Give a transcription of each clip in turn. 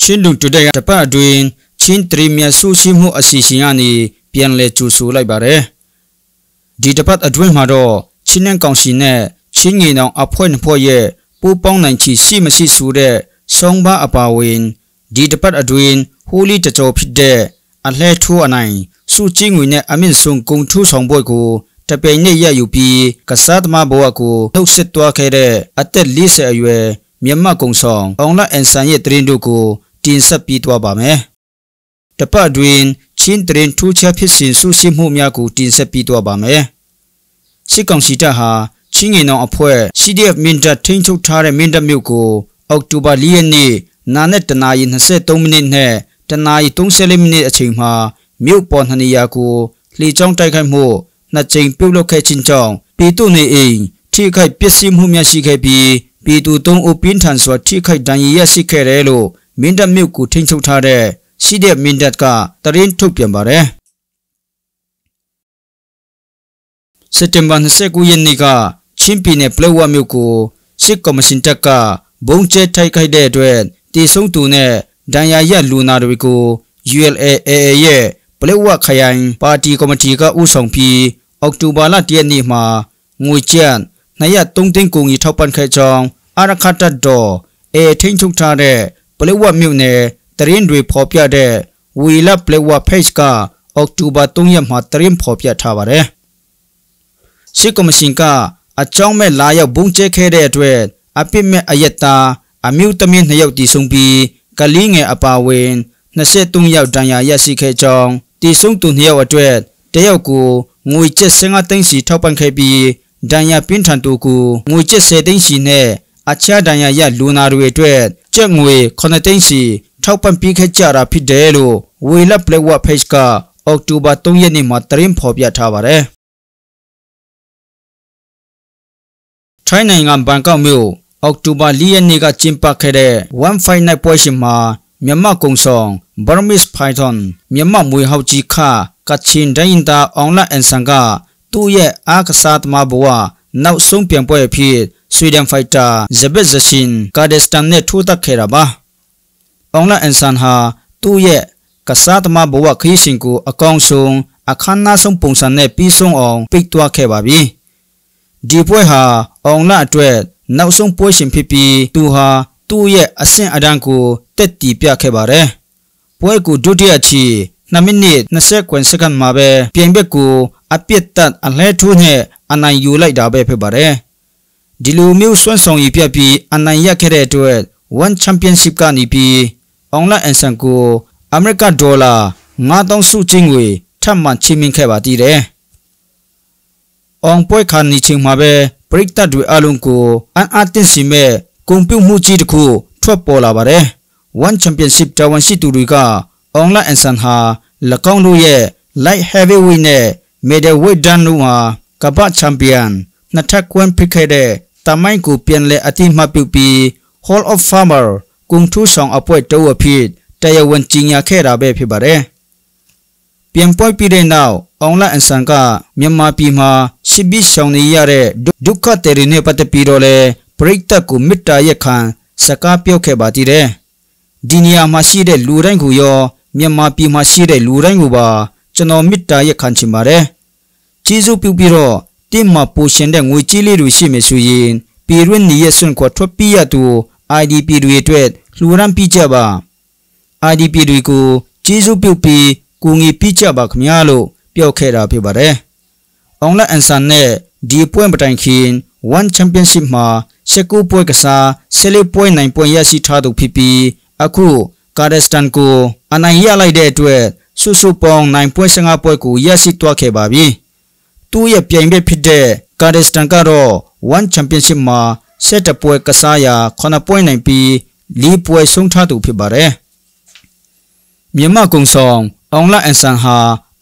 ချင်းလူတူတဲ့တပတ်အတွင်းချင်းတရီမြတ်ဆုရှိမှုအစီအစဉ်ကနေပြန်လည်ကြိုဆိုလိုက်ပါတယ်ဒီတပတ်အတွင်းမှာတော့ချင်းနှံကောင်စီနဲ့ချင်းငေနောင်အဖွဲ့နှစ်ဖွဲ့ရဲ့ပူးပေါင်းနိုင်ချီရှိမရှိဆိုတဲ့ဆောင်းပါအပါဝင်ဒီတပတ်အတွင်းဟိုလီတကြောဖြစ်တဲ့အလဲထူအနိုင်စုချင်းငွေနဲ့အမင်းဆုံကုံထူဆောင်ပွဲကိုတပိန်နဲ့ရယူပြီးကစားသမားဘဝကိုနှုတ်ဆက်သွားခဲ့တဲ့အသက်40အရွယ်မြန်မာကုံဆောင်အောင်လအန်ဆန်ရဲ့တရင်တို့ကိုတင်ဆက်ပြီးသွားပါမယ်တပတ်အတွင်းချင်းတရင်ထူးခြားဖြစ်စဉ်စုရှိမှုများကိုတင်ဆက်ပြီးသွားပါမယ်စစ်ကောင်စီတပ်ဟာချင်းငေနောင်အဖွဲ့ CDF မင်းတပ်ထိန်းချုပ်ထားတဲ့မင်းတပ်မြို့ကိုအောက်တိုဘာ4ရက်နေ့နာနဲ့တနာရီ23မိနစ်နဲ့တနာရီ34မိနစ်အချိန်မှာမြို့ပေါ်2နေရာကိုလေကြောင်းတိုက်ခိုက်မှုနှစ်ကြိမ်ပြုတ်လုခဲ့ခြင်းကြောင့်ပြည်သူနေအိမ်ထိခိုက်ပျက်စီးမှုများရှိခဲ့ပြီးပြည်သူ3ဦးပြင်းထန်စွာထိခိုက်ဒဏ်ရာရရှိခဲ့တယ်လို့မင်းတပ်မြို့ကိုထိန်းချုပ်ထားတဲ့ CDF မင်းတပ်ကတရင်ထုတ်ပြန်ပါတယ်စက်တင်ဘာ29ရက်နေ့ကချင်းပြည်နယ်ပလောဝမြို့ကိုစစ်ကော်မရှင်တပ်ကဘုံကျဲတိုက်ခိုက်တဲ့အတွက်တေဆုံးသူနဲ့ဒဏ်ရာရလူနာတွေကို ULA/AA ရဲ့ပလောဝခရိုင်ပါတီကော်မတီကဦးဆောင်ပြီးအောက်တိုဘာလ1ရက်နေ့မှာငွေကျပ်203သိန်းကုန်ကြီးထောက်ပံ့ခဲ့ကြောင်းအာရခတ်တပ်တော်ထိန်းချုပ်ထားတဲ့ပလောဝမြို့နယ်တရင်တွေဖော်ပြတဲ့ဝီလပလောဝ page ကအောက်တိုဘာ3ရက်မှာတရင်ဖော်ပြထားပါတယ်စစ်ကော်မရှင်ကအကြောင်းမဲ့လာရောက်ဘုံကျဲခဲ့တဲ့အတွက်အပြစ်မဲ့အယက်သားအမျိုးသမီး2ယောက်တည်ဆုံပြီးကလေးငယ်အပါဝင်23ယောက်ဒဏ်ရာရရှိခဲ့ကြောင်းတည်ဆုံသူ2ယောက်အတွက်တယောက်ကိုငွေကျပ်15သိန်းစီထောက်ပံ့ခဲ့ပြီးဒဏ်ရာပြင်းထန်သူကိုငွေကျပ်10သိန်းစီနဲ့အခြားဒဏ်ရာရလူနာတွေအတွက်ကျပ်ငွေ9သိန်းစီထောက်ပံ့ပေးခဲ့ကြတာဖြစ်တယ်လို့ဝေလပလက်ဝ page ကအောက်တိုဘာ3ရက်နေ့မှာသတင်းဖော်ပြထားပါတယ်ထိုင်းနိုင်ငံဘန်ကောက်မြို့အောက်တိုဘာ4ရက်နေ့ကကျင်းပခဲ့တဲ့1 Fight Night ပွဲရှင်မှာမြန်မာကုံဆောင် Burmese Python မြန်မာမွေဟောက်ကြီးခကချင်ဒိုင်းတာအောင်လအန်ဆန်ကသူ့ရဲ့အားကစားသမားဘဝနောက်ဆုံးပြန်ပွဲအဖြစ်ဆွီဒင်ဖိုက်တာဇဘက်ဇရှင်ကာဒက်စတန်နဲ့ထိုးတက်ခဲ့တာပါအောင်လအန်ဆန်ဟာသူ့ရဲ့ကစားသမားဘဝခရီးစဉ်ကိုအကောင်းဆုံးအခမ်းအနားဆုံးပုံစံနဲ့ပြီးဆုံးအောင်ပိတ်သွားခဲ့ပါပြီဒီပွဲဟာအောင်လအတွက်နောက်ဆုံးပွဲရှင်ဖြစ်ပြီးသူဟာသူ့ရဲ့အဆင့်အတန်းကိုတက်တည်ပြခဲ့ပါတယ်ပွဲကိုဒုတိယချီ2မိနစ်20စက္ကန့်မှာပဲပြိုင်ဘက်ကိုအပြစ်တက်အလဲထိုးနဲ့အနိုင်ယူလိုက်တာပဲဖြစ်ပါတယ်ဒီလိုမျိုးစွန့်ဆောင်ရည်ပြပြီးအနိုင်ရခဲ့တဲ့အတွက် One Championship ကနေပြီးအောင်လအန်ဆန်ကိုအမေရိကန်ဒေါ်လာ9000စုချင်းငွေထပ်မံချီးမြှင့်ခဲ့ပါသေးတယ်အောင်ပွဲခါနေချိန်မှာပဲပရိသတ်တွေအလုံးကိုအန်အားတင်စီမဲ့ဂုဏ်ပြုမှုကြီးတစ်ခုထွက်ပေါ်လာပါတယ် One Championship တာဝန်ရှိသူတွေကအောင်လအန်ဆန်ဟာ၎င်းတို့ရဲ့ Light Heavyweight နဲ့ Middleweight ဒန်တို့မှာကမ္ဘာချန်ပီယံနှစ်ထပ်ကွင်းဖြစ်ခဲ့တဲ့တမိုင်းကိုပြန်လည်အတိမတ်ပြုပြီး Hall of Famer ကုံထူးဆောင်အဖွဲ့တော်အဖြစ်တရားဝင်ကြီးညာခဲ့တာပဲဖြစ်ပါတယ်ပြန်ပွဲပြီးတဲ့နောက်အောင်လအန်ဆန်ကမြန်မာပြည်မှာရှစ်ဘီဆောင်နေရတဲ့ဒုက္ခတွေတွေနဲ့ပတ်သက်ပြီးတော့လဲပရိသတ်ကိုမေတ္တာရက်ခံစကားပြောခဲ့ပါသေးတယ်ဒီနေရာမှာရှိတဲ့လူတိုင်းကိုရောမြန်မာပြည်မှာရှိတဲ့လူတိုင်းကိုပါကျွန်တော်မေတ္တာရက်ခံချင်ပါတယ်ကျေးဇူးပြုပြီးတော့တင်းမှာပိုရှင်တဲ့ငွေကြေးလေးတွေရှိမယ်ဆိုရင်ပြည်ရင်းနေရစွန့်ခွာထွက်ပြေးရသူ IDP တွေအတွက်လှူဒန်းပေးကြပါ IDP တွေကိုကျေးဇူးပြုပြီးကူညီပေးကြပါခင်ဗျာလို့ပြောခဲ့တာဖြစ်ပါတယ်အောင်လအန်ဆန်နဲ့ဒီပွဲပတိုင်ခင် One Championship မှာ19ပွဲကစား14ပွဲနိုင်ပွဲရရှိထားသူဖြစ်ပြီးအခုကာဒက်စတန်ကိုအနိုင်ရလိုက်တဲ့အတွက်စုစုပေါင်း9ပွဲ15ပွဲကိုရရှိသွားခဲ့ပါပြီသူ့ရဲ့ပြိုင်ဘက်ဖြစ်တဲ့ကာဒက်စတန်ကတော့ One Championship မှာ7ပွဲကစားရာ9ပွဲနိုင်ပြီး4ပွဲဆုံးထားသူဖြစ်ပါတယ်မြန်မာကုံဆောင်အောင်လအန်ဆန်ဟာ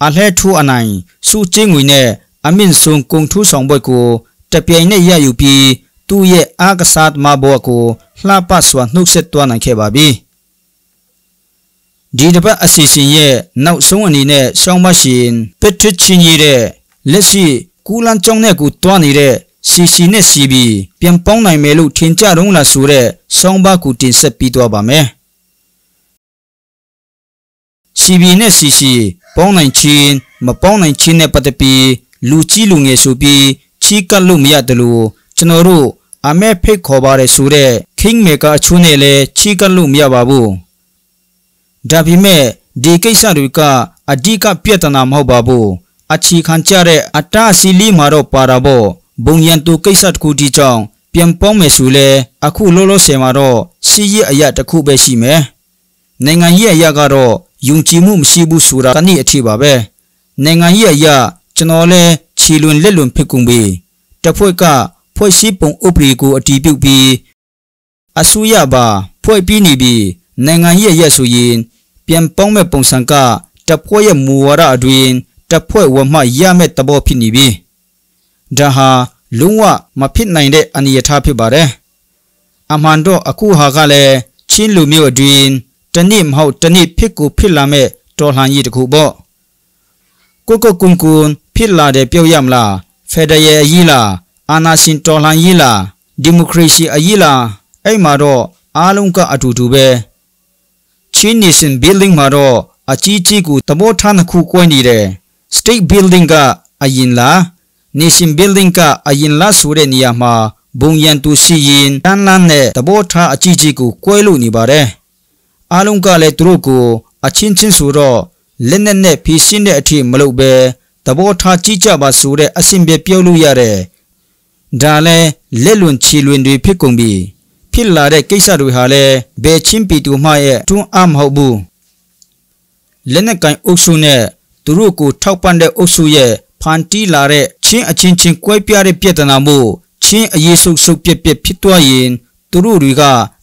အလဲထူအနိုင်စုချင်းငွေနဲ့အမင်းဆုံကုံထူးဆောင်ပွဲကိုတပြိုင်နက်ရယူပြီးသူ့ရဲ့အားကစားသမားဘဝကိုလှပစွာနှုတ်ဆက်သွားနိုင်ခဲ့ပါပြီဒီတပတ်အစီအစဉ်ရဲ့နောက်ဆုံးအနေနဲ့ရှောင်းမရှင်ပက်ထရစ်ချင်းကြီးတဲ့လက်ရှိကူလန်ကျောင်းနဲ့ကိုတွားနေတဲ့ CC နဲ့ CB ပြန်ပေါင်းနိုင်မယ်လို့ထင်ကြတော့လားဆိုတဲ့ဆောင်းပါးကိုတင်ဆက်ပြီးသွားပါမယ် CB နဲ့ CC ပေါင်းနိုင်ချင်းမပေါင်းနိုင်ချင်းနဲ့ပတ်သက်ပြီးလူကြီးလူငယ်ဆိုပြီးချီးကပ်လို့မရတယ်လို့ကျွန်တော်တို့အမဲဖိတ်ခေါ်ပါတယ်ဆိုတဲ့ King Maker အချိုးနဲ့လည်းချီးကပ်လို့မရပါဘူးဒါပေမဲ့ဒီကိစ္စတွေကအဓိကပြဿနာမဟုတ်ပါဘူးအခြေခံကျတဲ့အတ္တစီလီမှာတော့ပါတာပေါ့ဘုံရန်သူကိစ္စတစ်ခုဒီကြောင့်ပြန်ပေါင်းမယ်ဆိုလဲအခုလောလောဆယ်မှာတော့စီးရဲအရာတစ်ခုပဲရှိမယ်နိုင်ငံရေးအရာကတော့ယုံကြည်မှုမရှိဘူးဆိုတာတနည်းအထိပါပဲနိုင်ငံရေးအရာကျွန်တော်လဲခြေလွန်လက်လွန်ဖြစ်ကုန်ပြီတဖွဲ့ကဖွဲ့စည်းပုံဥပဒေကိုအတည်ပြုပြီးအစိုးရပါဖွဲ့ပြီးနေပြီနိုင်ငံရေးအရာဆိုရင်ပြန်ပေါင်းမဲ့ပုံစံကတဖွဲ့ရဲ့မူဝါဒအတွင်းတဖွဲ့ဝမှရမဲ့တဘောဖြစ်နေပြီဒါဟာလုံးဝမဖြစ်နိုင်တဲ့အနေအထားဖြစ်ပါတယ်အမှန်တော့အခုဟာကလည်းချင်းလူမျိုးအတွင်းတနည်းမဟုတ်တနည်းဖြစ်ကိုဖြစ်လာမဲ့တော်လှန်ရေးတစ်ခုပေါ့ကိုကွန်ဖြစ်လာတဲ့ပြောရမလားဖက်ဒရယ်အရေးလားအာဏာရှင်တော်လှန်ရေးလားဒီမိုကရေစီအရေးလားအဲ့မှာတော့အားလုံးကအတူတူပဲချင်း nation building မှာတော့အကြီးကြီးကိုသဘောထားနှစ်ခုကွဲနေတယ် state building ကအရင်လား nation building ကအရင်လားဆိုတဲ့နေရာမှာဘုံရန်သူရှိရင်တန်းလန်းနဲ့သဘောထားအကြီးကြီးကိုကွဲလို့နေပါတယ်အားလုံးကလည်းသူတို့ကိုအချင်းချင်းဆိုတော့လက်နဲ့ဖြည့်ရှင်းတဲ့အထိမလုပ်ပဲသဘောထားကြီးကြပါဆိုတဲ့အဆင်ပြေပြောလို့ရတယ်ဒါလည်းလက်လွန်ချီလွင်တွေဖြစ်ကုန်ပြီဖြစ်လာတဲ့ကိစ္စတွေဟာလည်းဘယ်ချင်းပီတူမှရဲ့တွန်းအားမဟုတ်ဘူးလက်နဲ့ကင်အုပ်စုနဲ့သူတို့ကိုထောက်ပံ့တဲ့အုပ်စုရဲ့ဖန်တီးလာတဲ့ချင်းအချင်းချင်းကွဲပြားတဲ့ပြဿနာမှုချင်းအရေးဆုပ်ဆုပ်ပြက်ပြက်ဖြစ်သွားရင်သူတို့တွေက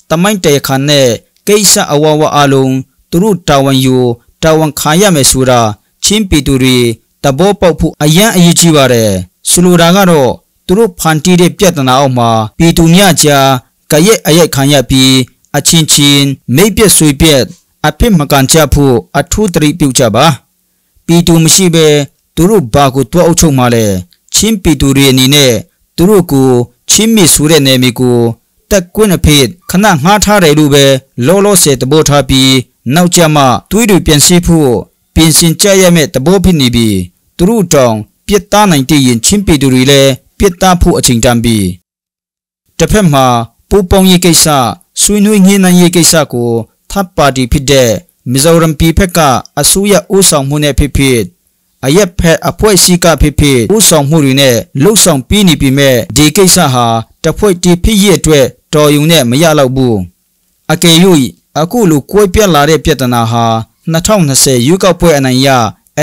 တမိုင်းတရခါနဲ့ကိစ္စအဝဝအလုံးသူတို့တာဝန်ယူတာဝန်ခံရမယ်ဆိုတာချင်းပီတူတွေတဘောပေါက်ဖို့အရန်အရေးကြီးပါတယ်ဆိုလိုတာကတော့သူတို့ဖန်တီးတဲ့ပြဿနာအောက်မှာပီတူများကြားကရဲ့အရိုက်ခံရပြီးအချင်းချင်းမိတ်ပြက်ဆွေပြက်အဖြစ်မကန်ချဖို့အထူးတရိပ်ပြုကြပါပီတူမရှိပဲသူတို့ဘာကိုတွားအုပ်ချုပ်မှလဲချင်းပီတူတွေအနေနဲ့သူတို့ကိုချင်းမီဆိုတဲ့နယ်မြေကိုတက်ကွင်းအဖေခဏငှားထားတယ်လို့ပဲလောလောဆယ်တဘောထားပြီးနောက်ကျမှသွေးတွေပြန်စီးဖို့ပြင်ဆင်ကြရမယ့်တဘောဖြစ်နေပြီးသူတို့တောင်ပြစ်သားနိုင်တဲ့ရင်ချင်းပီတူတွေလည်းပြစ်သားဖို့အချိန်တန်ပြီးတစ်ဖက်မှာပူပေါင်းရေးကိစ္စဆွေးနွေးညှိနှိုင်းရေးကိစ္စကိုသပ်ပါတီဖြစ်တဲ့မီဇိုရမ်ပြည်ဖက်ကအစိုးရဦးဆောင်မှုနဲ့ဖြစ်အရက်ဖက်အဖွဲ့အစည်းကဖြစ်ဦးဆောင်မှုတွေနဲ့လှုပ်ဆောင်ပြီးနေပြီမဲ့ဒီကိစ္စဟာတဖွဲ့တီဖြစ်ရဲ့အတွက်တော်ယုံနဲ့မရတော့ဘူးအကယ်၍အခုလိုကိုယ်ပြက်လာတဲ့ပြဿနာဟာ2020ရွေးကောက်ပွဲအနိုင်ရ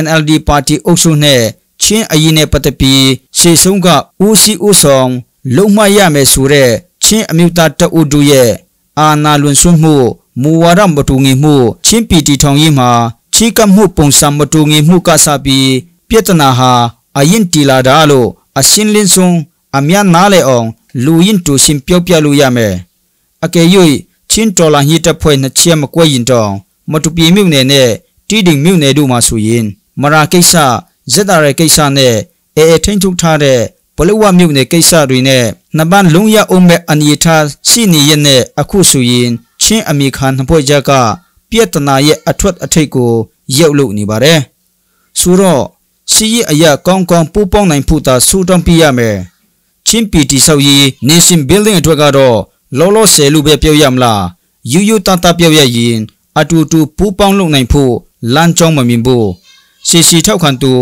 NLD ပါတီအုပ်စုနဲ့ချင်းအရင်နဲ့ပတ်သက်ပြီးရှေ့ဆုံးကဦးစီးဦးဆောင်လုံမရမယ်ဆိုတဲ့ချင်းအမျိုးသားတအုပ်တို့ရဲ့အာဏာလွန်ဆွမှုမူဝါဒမတူညီမှုချင်းပီတီထောင်ရေးမှာချီးကပ်မှုပုံစံမတူညီမှုကစားပြီးပြဿနာဟာအရင်တီလာတာလို့အရှင်းလင်းဆုံးအများနားလေအောင်လူရင်တူရှင်ပြောပြလို့ရမယ်အကယ်၍ချင်းတော်လာညစ်တဲ့ဖွဲ့နှစ်ချက်မကွဲရင်တော့မတူပြေမြုပ်နယ်နဲ့တီးတင်မြုပ်နယ်တို့မှာဆိုရင်မရာကိစ္စဇက်တာရဲ့ကိစ္စနဲ့အေထိန်ထုတ်ထားတဲ့ဘလဝမြုပ်နယ်ကိစ္စတွေနဲ့နှစ်ပန်းလုံးရအောင်မဲ့အနေထားရှိနေရတဲ့အခုဆိုရင်ချင်းအမေခါနှစ်ဖွဲ့ကြကပြဿနာရဲ့အထွတ်အထိပ်ကိုရောက်လို့နေပါတယ်ဆိုတော့စီးရအရာကောင်းကောင်းပူပေါင်းနိုင်ဖို့သာစူတောင်းပြရမယ်ချင်းပီတီဆောက်ရေး nation building အတွက်ကတော့လောလောဆယ်လို့ပဲပြောရမလားယူယူတတပြောရရင်အတူတူပူပေါင်းလုပ်နိုင်ဖို့လမ်းကြောင်းမမြင်ဘူးစီထောက်ခံသူ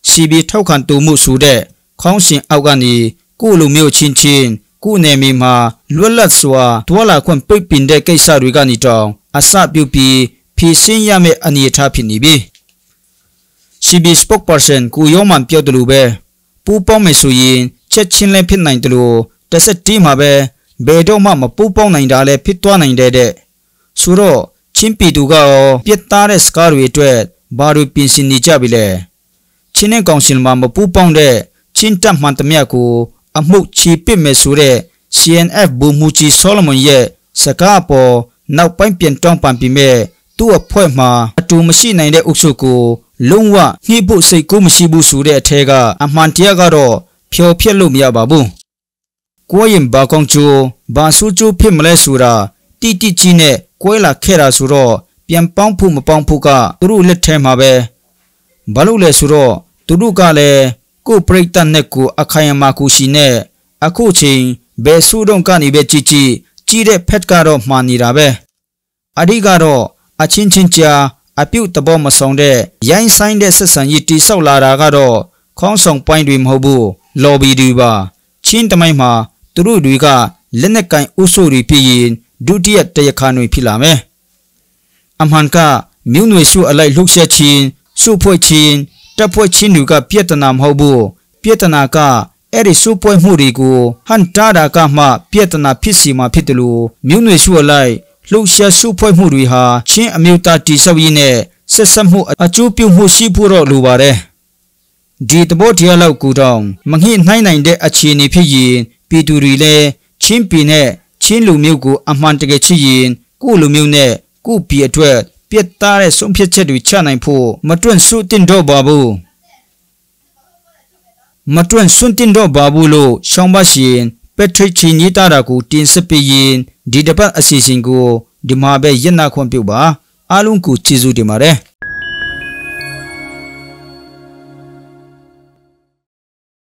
CB ထောက်ခံသူမှုဆိုတဲ့ခေါင်းစဉ်အောက်ကနေကိုလိုမျိုးချင်းချင်းကိုနယ်မြေမှာလွတ်လပ်စွာတွာလာခွင့်ပိတ်ပင်တဲ့ကိစ္စတွေကနေတောင်အစပြုပြီးဖြည့်ဆင်းရမယ့်အနေအထားဖြစ်နေပြီ CB spokesperson ကိုရောမှပြောတယ်လို့ပဲပူပေါင်းမယ်ဆိုရင်ချက်ချင်းလည်းဖြစ်နိုင်တယ်လို့တစ်ဆက်တည်းမှာပဲဘယ်တော့မှမပူပေါင်းနိုင်တာလည်းဖြစ်သွားနိုင်တဲ့ဆိုတော့ချင်းပီတူကရောပြစ်သားတဲ့စကားတွေအတွက်ဘာတွေပြင်ဆင်နေကြပြီလဲချင်းနဲ့ကောင်ရှင်မှာမပူပေါင်းတဲ့ချင်းတပ်မှန်သမျှကိုအမှုချီပစ်မယ်ဆိုတဲ့ CNF ဘူမူချီဆောလမွန်ရဲ့စကားပေါ်နောက်ပိုင်းပြန်တောင်းပန်ပြီးမဲ့သူ့အဖွဲ့မှာအတူမရှိနိုင်တဲ့အုပ်စုကိုလုံးဝညှိဖို့စိတ်ကူးမရှိဘူးဆိုတဲ့အထက်ကအမှန်တရားကတော့ဖြောပြက်လို့မရပါဘူးကိုရင်ဘာကောင်ချိုဘာဆူချိုဖြစ်မလဲဆိုတာတိတိကြီးနဲ့ကွဲလာခဲ့တာဆိုတော့ ပြန်ပေါင်းဖို့မပေါင်းဖို့ကသူတို့လက်ထဲမှာပဲဘာလို့လဲဆိုတော့သူတို့ကလည်းကိုပရိသတ်နဲ့ကိုအခိုင်အမာကိုရှိနဲ့အခုချိန်ဘယ်ဆိုးတော့ကနေပဲကြည်တဲ့ဖက်ကတော့မှားနေတာပဲအဒီကတော့အချင်းချင်းကြားအပြုတ်တဘောမဆောင်တဲ့ရိုင်းဆိုင်တဲ့ဆက်ဆံရေးတိဆောက်လာတာကတော့ခေါင်းဆောင်ပိုင်းတွေမဟုတ်ဘူးလော်ဘီတွေပါချင်းတမိုင်းမှာသူတို့တွေကလက်နက်ကင်ဥဆိုတွေဖြစ်ရင်ဒုတိယတရားခံတွေဖြစ်လာမယ်အမှန်ကမြို့နယ်စုအလိုက်လှုပ်ရှားခြင်းစုဖွဲ့ခြင်းတပ်ဖွဲ့ခြင်းတွေကပြဿနာမဟုတ်ဘူးပြဿနာကအဲ့ဒီစုဖွဲ့မှုတွေကိုဟန်တာတာကမှပြဿနာဖြစ်စီမှာဖြစ်တယ်လို့မြို့နယ်စုအလိုက်လှုပ်ရှားစုဖွဲ့မှုတွေဟာချင်းအမျိုးသားတည်ဆောက်ရေးနဲ့ဆက်ဆက်မှုအကျိုးပြုမှုရှိဖို့တော့လိုပါတယ်ဒီတဘောတရားလောက်ကူတောင်မငှိနိုင်တဲ့အခြေအနေဖြစ်ရင်ပြည်သူတွေလည်းချင်းပြည်နဲ့ချင်းလူမျိုးကိုအမှန်တကယ်ချစ်ရင်ကိုလူမျိုးနဲ့ကိုပြည်အတွက်ပြတ်သားတဲ့ဆုံးဖြတ်ချက်တွေချနိုင်ဖို့မတွန့်ဆုတင်တော့ပါဘူးမတွန့်စွန့်တင်တော့ပါဘူးလို့ရှောင်းပါရှင်ပက်ထရစ်ချီနီတာကိုတင်ဆက်ပေးရင်ဒီတပတ်အစီအစဉ်ကိုဒီမှာပဲညနာခွင့်ပြုပါအားလုံးကိုကျေးဇူးတင်ပါတယ်